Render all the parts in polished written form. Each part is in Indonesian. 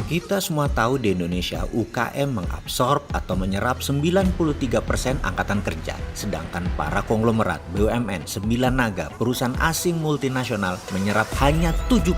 Kita semua tahu di Indonesia UKM mengabsorb atau menyerap 93% angkatan kerja. Sedangkan para konglomerat, BUMN, Sembilan Naga, perusahaan asing multinasional menyerap hanya 7%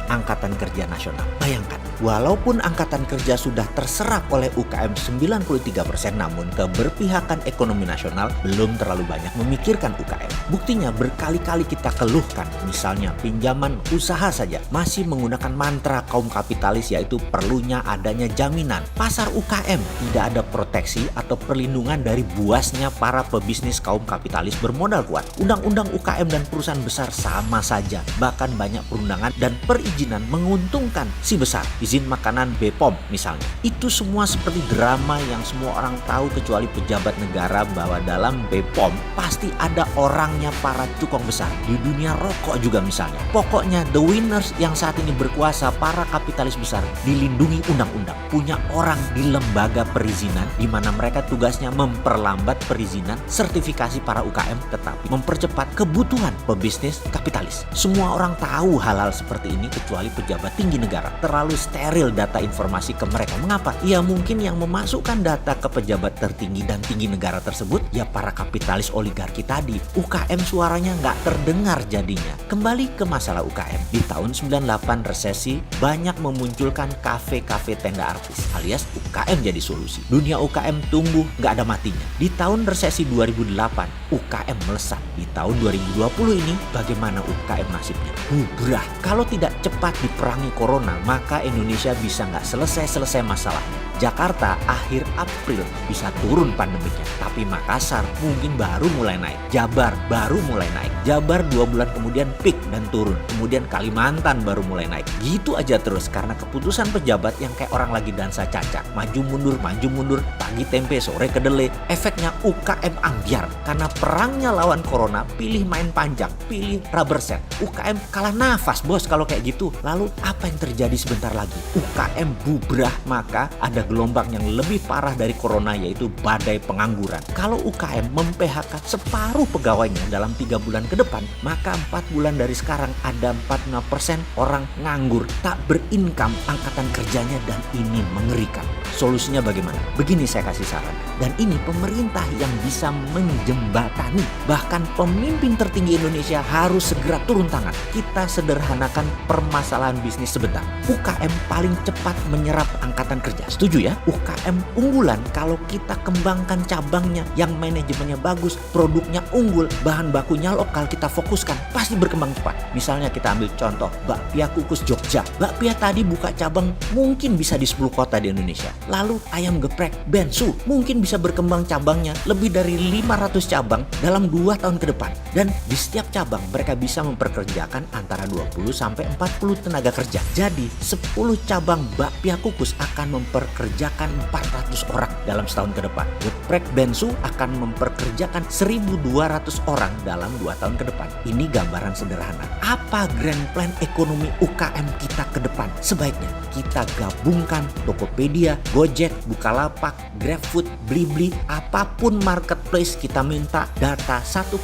angkatan kerja nasional. Bayangkan, walaupun angkatan kerja sudah terserap oleh UKM 93%, namun keberpihakan ekonomi nasional belum terlalu banyak memikirkan UKM. Buktinya berkali-kali kita keluhkan, misalnya pinjaman usaha saja masih menggunakan mantra kaum kapitalis, yaitu perlunya adanya jaminan. Pasar UKM tidak ada proteksi atau perlindungan dari buasnya para pebisnis kaum kapitalis bermodal kuat. Undang-undang UKM dan perusahaan besar sama saja. Bahkan banyak perundangan dan perizinan menguntungkan si besar. Izin makanan BPOM misalnya. Itu semua seperti drama yang semua orang tahu kecuali pejabat negara, bahwa dalam BPOM pasti ada orangnya para cukong besar. Di dunia rokok juga misalnya. Pokoknya the winners yang saat ini berkuasa, para kapitalis besar, dilindungi undang-undang, punya orang di lembaga perizinan di mana mereka tugasnya memperlambat perizinan sertifikasi para UKM, tetapi mempercepat kebutuhan pebisnis kapitalis. Semua orang tahu hal-hal seperti ini kecuali pejabat tinggi negara. Terlalu steril data informasi ke mereka. Mengapa? Ya mungkin yang memasukkan data ke pejabat tertinggi dan tinggi negara tersebut ya para kapitalis oligarki tadi. UKM suaranya nggak terdengar jadinya. Kembali ke masalah UKM. Di tahun 98 resesi banyak memunculkan kafe-kafe tenda artis alias UKM jadi solusi. Dunia UKM tumbuh nggak ada matinya. Di tahun resesi 2008 UKM melesat. Di tahun 2020 ini bagaimana UKM nasibnya? Bubrah. Kalau tidak cepat diperangi corona, maka Indonesia bisa nggak selesai-selesai masalahnya. Jakarta akhir April bisa turun pandemiknya, tapi Makassar mungkin baru mulai naik. Jabar baru mulai naik. Jabar 2 bulan kemudian peak dan turun. Kemudian Kalimantan baru mulai naik. Gitu aja terus karena keputusan pejabat yang kayak orang lagi dansa caca. Maju mundur, pagi tempe, sore kedelai. Efeknya UKM ambiar. Karena perangnya lawan corona, pilih main panjang, pilih rubber set. UKM kalah nafas bos kalau kayak gitu. Lalu apa yang terjadi sebentar lagi? UKM bubrah, maka ada gelombang yang lebih parah dari corona, yaitu badai pengangguran. Kalau UKM mem-PHK separuh pegawainya dalam 3 bulan ke depan, maka 4 bulan dari sekarang ada 45% orang nganggur, tak berincome angkatan kerjanya, dan ini mengerikan. Solusinya bagaimana? Begini saya kasih saran. Dan ini pemerintah yang bisa menjembatani. Bahkan pemimpin tertinggi Indonesia harus segera turun tangan. Kita sederhanakan permasalahan bisnis sebentar. UKM paling cepat menyerap angkatan kerja. Setuju ya? UKM unggulan kalau kita kembangkan cabangnya yang manajemennya bagus, produknya unggul, bahan bakunya lokal, kita fokuskan, pasti berkembang cepat. Misalnya kita ambil contoh bakpia kukus Jogja. Bakpia tadi buka cabang mungkin bisa di 10 kota di Indonesia. Lalu ayam geprek Bensu mungkin bisa berkembang cabangnya lebih dari 500 cabang dalam 2 tahun ke depan. Dan di setiap cabang mereka bisa memperkerjakan antara 20 sampai 40 tenaga kerja. Jadi 10 cabang bakpia kukus akan memperkerjakan 400 orang dalam setahun ke depan. Geprek Bensu akan memperkerjakan 1.200 orang dalam 2 tahun ke depan. Ini gambaran sederhana. Apa grand plan ekonomi UKM kita ke depan? Sebaiknya kita gabungkan Tokopedia, Gojek, Bukalapak, GrabFood, Blibli, apapun marketplace, kita minta data 1%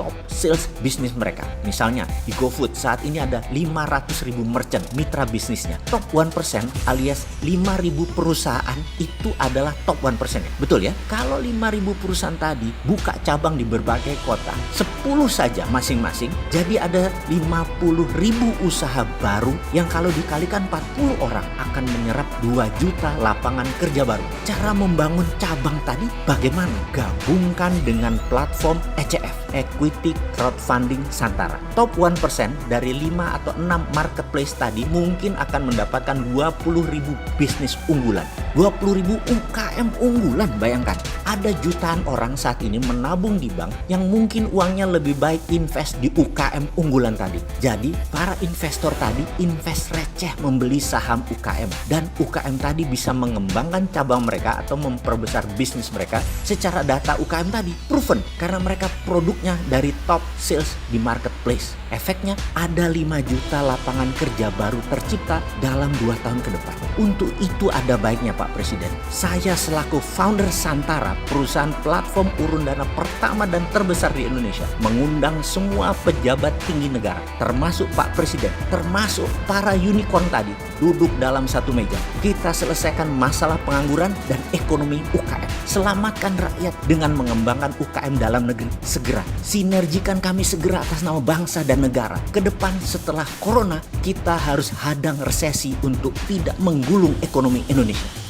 top sales bisnis mereka. Misalnya di GoFood saat ini ada 500.000 merchant mitra bisnisnya. Top 1% alias 5.000 perusahaan itu adalah top 1%. Betul ya? Kalau 5.000 perusahaan tadi buka cabang di berbagai kota, 10 saja masing-masing, jadi ada 50.000 usaha baru yang kalau dikalikan 40 orang akan menyerap 2 juta lapangan kerja baru. Cara membangun cabang tadi bagaimana? Gabungkan dengan platform ECF, Equity Crowdfunding Santara. Top 1% dari 5 atau 6 marketplace tadi mungkin akan mendapatkan 20.000 bisnis unggulan. 20.000 UKM unggulan, bayangkan. Ada jutaan orang saat ini menabung di bank yang mungkin uangnya lebih baik invest di UKM unggulan tadi. Jadi para investor tadi invest receh membeli saham UKM. Dan UKM tadi bisa mengembangkan cabang mereka atau memperbesar bisnis mereka secara data UKM tadi proven. Karena mereka produknya dari top sales di marketplace. Efeknya ada 5 juta lapangan kerja baru tercipta dalam 2 tahun ke depan. Untuk itu ada baiknya Pak Presiden, saya selaku founder Santara, perusahaan platform urun dana pertama dan terbesar di Indonesia, mengundang semua pejabat tinggi negara, termasuk Pak Presiden, termasuk para unicorn tadi, duduk dalam satu meja. Kita selesaikan masalah pengangguran dan ekonomi UKM. Selamatkan rakyat dengan mengembangkan UKM dalam negeri segera. Sinergikan kami segera atas nama bangsa dan negara. Ke depan setelah corona, kita harus hadang resesi untuk tidak menggulung ekonomi Indonesia.